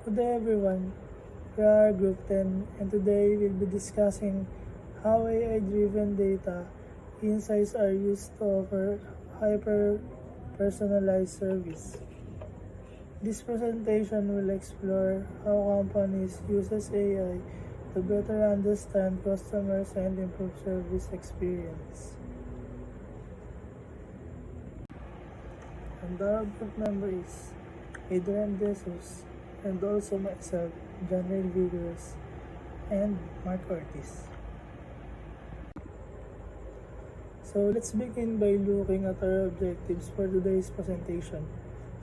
Good day everyone, we are Group 10 and today we'll be discussing how AI-driven data insights are used to offer hyper-personalized service. This presentation will explore how companies uses AI to better understand customers and improve service experience. And our group member is Adrian De Jesus and also myself, Janel Vigorous and Mark Ortiz. So let's begin by looking at our objectives for today's presentation.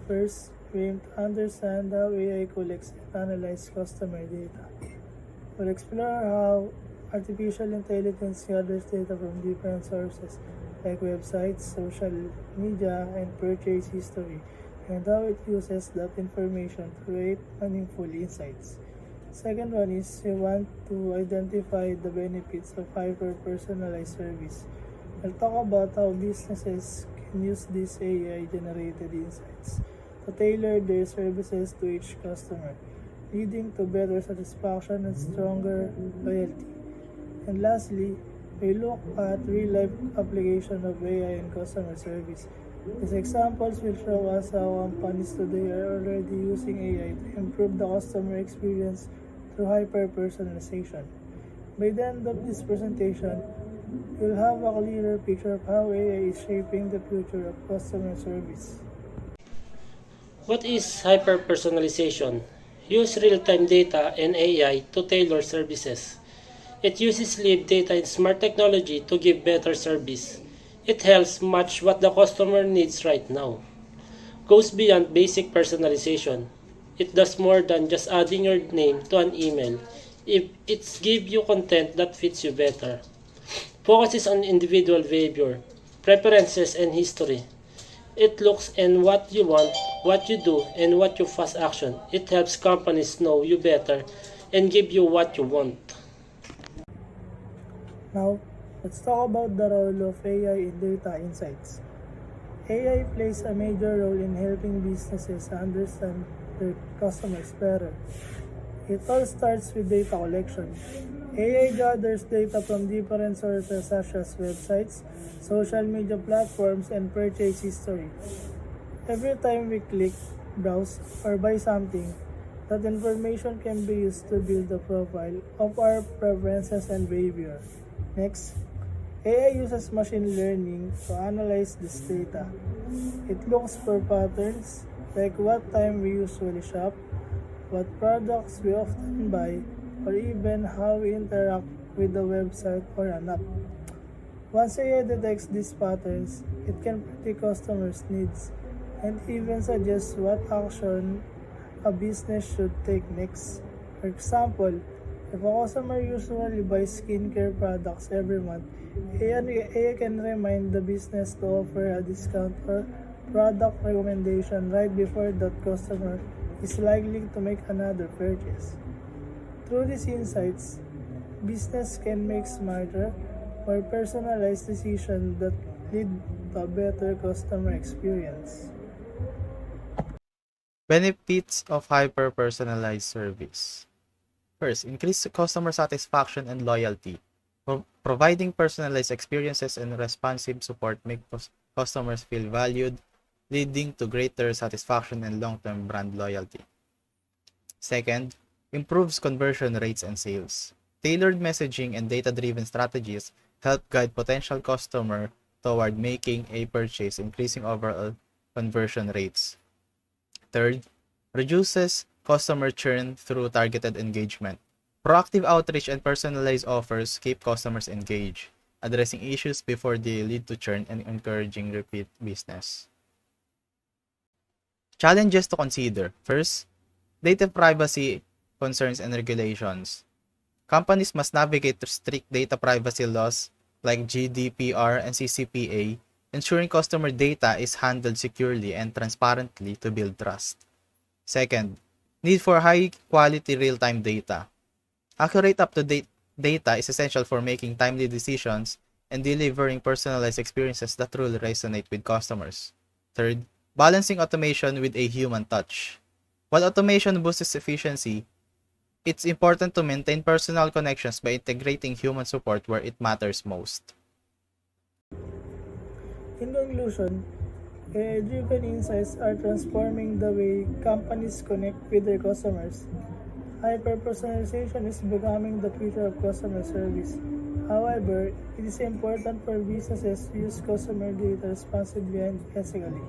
First, we aim to understand how AI collects and analyzes customer data. We'll explore how artificial intelligence gathers data from different sources like websites, social media, and purchase history, and how it uses that information to create meaningful insights. Second one is we want to identify the benefits of hyper-personalized service. We'll talk about how businesses can use these AI-generated insights to tailor their services to each customer, leading to better satisfaction and stronger loyalty. And lastly, we look at real-life application of AI in customer service. These examples will show us how companies today are already using AI to improve the customer experience through hyper-personalization. By the end of this presentation, you'll have a clearer picture of how AI is shaping the future of customer service. What is hyper-personalization? Use real-time data and AI to tailor services. It uses live data and smart technology to give better service. It helps match what the customer needs right now. Goes beyond basic personalization. It does more than just adding your name to an email. It gives you content that fits you better. Focuses on individual behavior, preferences, and history. It looks and what you want, what you do, and what you fast action. It helps companies know you better and give you what you want. Now, let's talk about the role of AI in data insights. AI plays a major role in helping businesses understand their customers better. It all starts with data collection. AI gathers data from different sources such as websites, social media platforms, and purchase history. Every time we click, browse, or buy something, that information can be used to build a profile of our preferences and behavior. Next, AI uses machine learning to analyze this data. It looks for patterns like what time we usually shop, what products we often buy, or even how we interact with the website or an app. Once AI detects these patterns, it can predict customers' needs and even suggest what action a business should take next. For example, if a customer usually buys skincare products every month, AI can remind the business to offer a discount or product recommendation right before that customer is likely to make another purchase. Through these insights, business can make smarter, more personalized decisions that lead to a better customer experience. Benefits of hyper-personalized service. First, increase customer satisfaction and loyalty. Providing personalized experiences and responsive support make customers feel valued, leading to greater satisfaction and long-term brand loyalty. Second, improves conversion rates and sales. Tailored messaging and data-driven strategies help guide potential customer toward making a purchase, increasing overall conversion rates. Third, reduces customer churn through targeted engagement. Proactive outreach and personalized offers keep customers engaged, addressing issues before they lead to churn and encouraging repeat business. Challenges to consider. First, data privacy concerns and regulations. Companies must navigate through strict data privacy laws like GDPR and CCPA, ensuring customer data is handled securely and transparently to build trust. Second, need for high-quality real-time data. Accurate up-to-date data is essential for making timely decisions and delivering personalized experiences that truly resonate with customers. Third, balancing automation with a human touch. While automation boosts efficiency, it's important to maintain personal connections by integrating human support where it matters most. In conclusion, AI-driven insights are transforming the way companies connect with their customers. Hyper-personalization is becoming the future of customer service. However, it is important for businesses to use customer data responsibly and ethically.